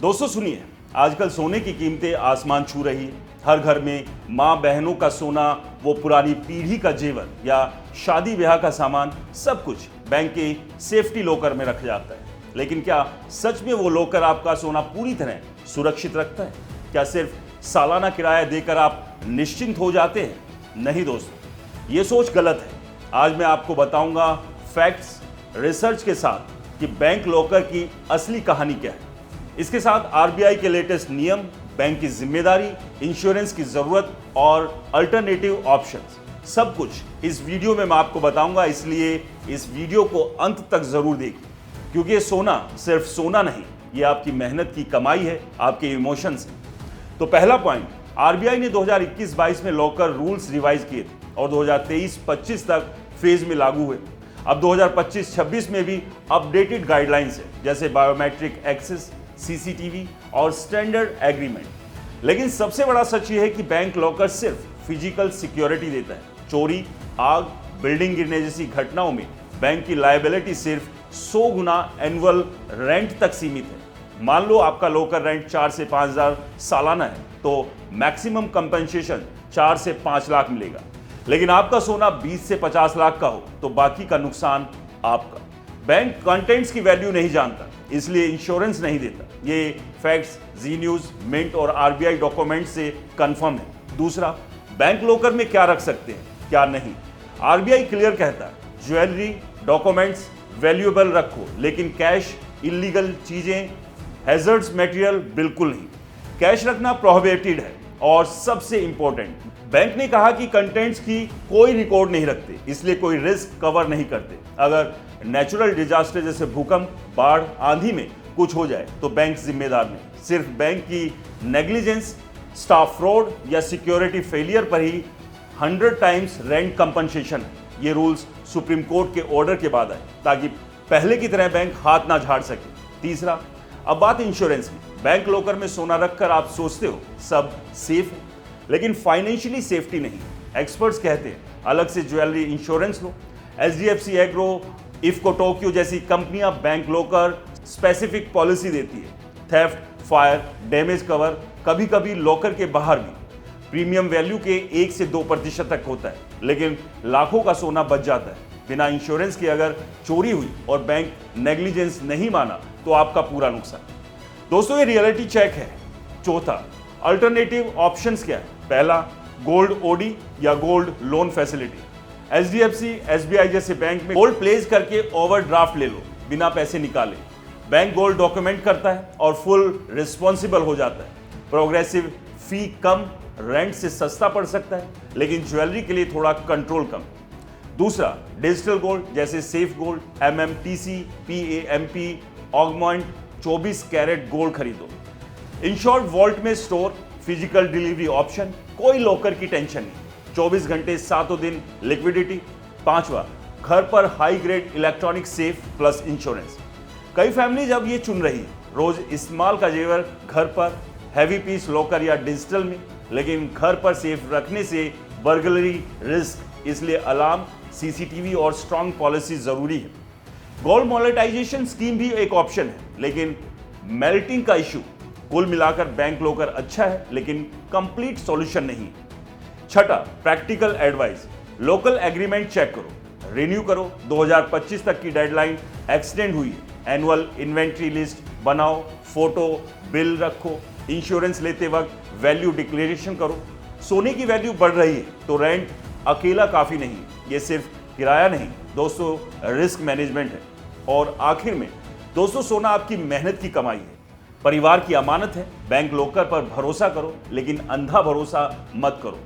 दोस्तों सुनिए, आजकल सोने की कीमतें आसमान छू रही है। हर घर में माँ बहनों का सोना, वो पुरानी पीढ़ी का जेवर या शादी ब्याह का सामान, सब कुछ बैंक के सेफ्टी लॉकर में रखा जाता है। लेकिन क्या सच में वो लॉकर आपका सोना पूरी तरह सुरक्षित रखता है? क्या सिर्फ सालाना किराया देकर आप निश्चिंत हो जाते हैं? नहीं दोस्तों, ये सोच गलत है। आज मैं आपको बताऊंगा फैक्ट्स, रिसर्च के साथ कि बैंक लॉकर की असली कहानी क्या है। इसके साथ आरबीआई के लेटेस्ट नियम, बैंक की जिम्मेदारी, इंश्योरेंस की जरूरत और अल्टरनेटिव ऑप्शंस, सब कुछ इस वीडियो में मैं आपको बताऊंगा। इसलिए इस वीडियो को अंत तक जरूर देखिए, क्योंकि ये सोना सिर्फ सोना नहीं, ये आपकी मेहनत की कमाई है, आपके इमोशंस है। तो पहला पॉइंट, आरबीआई ने 2021-22 में लॉकर रूल्स रिवाइज किए थे और 2023-25 तक फेज में लागू हुए। अब 2025-26 में भी अपडेटेड गाइडलाइंस है, जैसे बायोमेट्रिक एक्सेस, सीसीटीवी और स्टैंडर्ड एग्रीमेंट। लेकिन सबसे बड़ा सच ये है कि बैंक लॉकर सिर्फ फिजिकल सिक्योरिटी देता है। चोरी, आग, बिल्डिंग गिरने जैसी घटनाओं में बैंक की लायबिलिटी सिर्फ 100 गुना एनुअल रेंट तक सीमित है। मान लो आपका लॉकर रेंट 4 से 5 हज़ार सालाना है, तो मैक्सिमम कंपनसेशन 4 से 5 लाख मिलेगा। लेकिन आपका सोना 20 से 50 लाख का हो तो बाकी का नुकसान आपका। बैंक कंटेंट्स की वैल्यू नहीं जानता, इसलिए इंश्योरेंस नहीं देता। ये फैक्ट्स जी न्यूज, मिंट और आरबीआई डॉक्यूमेंट से कंफर्म है। दूसरा, बैंक लॉकर में क्या रख सकते हैं, क्या नहीं। आरबीआई क्लियर कहता है, ज्वेलरी, डॉक्यूमेंट्स वैल्यूएबल रखो, लेकिन कैश, इलीगल चीजें, हैजर्ड्स मटेरियल बिल्कुल नहीं। कैश रखना प्रोहिबिटेड है। और सबसे इंपॉर्टेंट, बैंक ने कहा कि कंटेंट्स की कोई रिकॉर्ड नहीं रखते, इसलिए कोई रिस्क कवर नहीं करते। अगर नेचुरल डिजास्टर जैसे भूकंप, बाढ़, आंधी में कुछ हो जाए तो बैंक जिम्मेदार नहीं। सिर्फ बैंक की नेग्लिजेंस, स्टाफ फ्रॉड या सिक्योरिटी फेलियर पर ही 100 टाइम्स रेंट कंपनसेशन है। ये रूल्स सुप्रीम कोर्ट के ऑर्डर के बाद आए, ताकि पहले की तरह बैंक हाथ ना झाड़ सके। तीसरा, अब बात इंश्योरेंस की। बैंक लॉकर में सोना रखकर आप सोचते हो सब सेफ है, लेकिन फाइनेंशियली सेफ्टी नहीं। एक्सपर्ट्स कहते हैं अलग से ज्वेलरी इंश्योरेंस लो। एचडीएफसी एग्रो, इफ्को टोक्यो जैसी कंपनियां बैंक लॉकर स्पेसिफिक पॉलिसी देती है। थेफ्ट, फायर, डैमेज कवर कभी कभी लॉकर के बाहर भी प्रीमियम वैल्यू के 1 से 2% तक होता है, लेकिन लाखों का सोना बच जाता है बिना इंश्योरेंस के। अगर चोरी हुई और बैंक नेग्लिजेंस नहीं माना तो आपका पूरा नुकसान। दोस्तों, ये रियलिटी चेक है। चौथा, अल्टरनेटिव ऑप्शंस क्या है। पहला, गोल्ड ओडी या gold loan facility. HDFC, SBI जैसे बैंक में गोल्ड प्लेस करके ओवरड्राफ्ट ले लो बिना पैसे निकाले। बैंक गोल्ड डॉक्यूमेंट करता है और फुल रिस्पॉन्सिबल हो जाता है। प्रोग्रेसिव फी कम, रेंट से सस्ता पड़ सकता है, लेकिन ज्वेलरी के लिए थोड़ा कंट्रोल कम। दूसरा, डिजिटल गोल्ड जैसे safe gold, MMTC, PAMP, augment 24 carat gold खरीदो। इंश्योर्ड वॉल्ट में स्टोर, फिजिकल डिलीवरी ऑप्शन, कोई लॉकर की टेंशन नहीं, 24 घंटे 7 दिन लिक्विडिटी। पांचवा, घर पर high grade electronic safe plus insurance. कई फैमिलीज अब ये चुन रही है, रोज इस्तेमाल का जेवर घर पर, हैवी पीस लॉकर या डिजिटल में। लेकिन घर पर सेफ रखने से बर्गलरी रिस्क, इसलिए अलार्म, सीसीटीवी और स्ट्रॉन्ग पॉलिसी जरूरी है। गोल्ड मोनेटाइजेशन स्कीम भी एक ऑप्शन है, लेकिन मेल्टिंग का इशू। कुल मिलाकर बैंक लॉकर अच्छा है, लेकिन कंप्लीट सॉल्यूशन नहीं। छठा, practical advice. Local agreement check करो, रिन्यू करो। 2025 तक की डेडलाइन एक्सटेंड हुई है। एनुअल इन्वेंट्री लिस्ट बनाओ, फोटो, बिल रखो। इंश्योरेंस लेते वक्त वैल्यू डिक्लेरेशन करो। सोने की वैल्यू बढ़ रही है तो रेंट अकेला काफी नहीं, ये सिर्फ किराया नहीं दोस्तों, रिस्क मैनेजमेंट है। और आखिर में दोस्तों, सोना आपकी मेहनत की कमाई है, परिवार की अमानत है। बैंक लॉकर पर भरोसा करो, लेकिन अंधा भरोसा मत करो।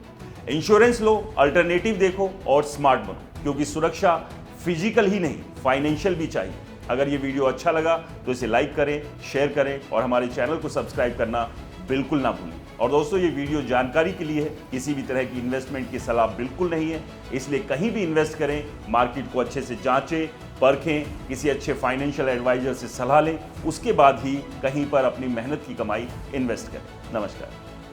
इंश्योरेंस लो, अल्टरनेटिव देखो और स्मार्ट बनो, क्योंकि सुरक्षा फिजिकल ही नहीं, फाइनेंशियल भी चाहिए। अगर ये वीडियो अच्छा लगा तो इसे लाइक करें, शेयर करें और हमारे चैनल को सब्सक्राइब करना बिल्कुल ना भूलें। और दोस्तों, ये वीडियो जानकारी के लिए है, किसी भी तरह की इन्वेस्टमेंट की सलाह बिल्कुल नहीं है। इसलिए कहीं भी इन्वेस्ट करें, मार्केट को अच्छे से जांचें, परखें, किसी अच्छे फाइनेंशियल एडवाइजर से सलाह लें, उसके बाद ही कहीं पर अपनी मेहनत की कमाई इन्वेस्ट करें। नमस्कार।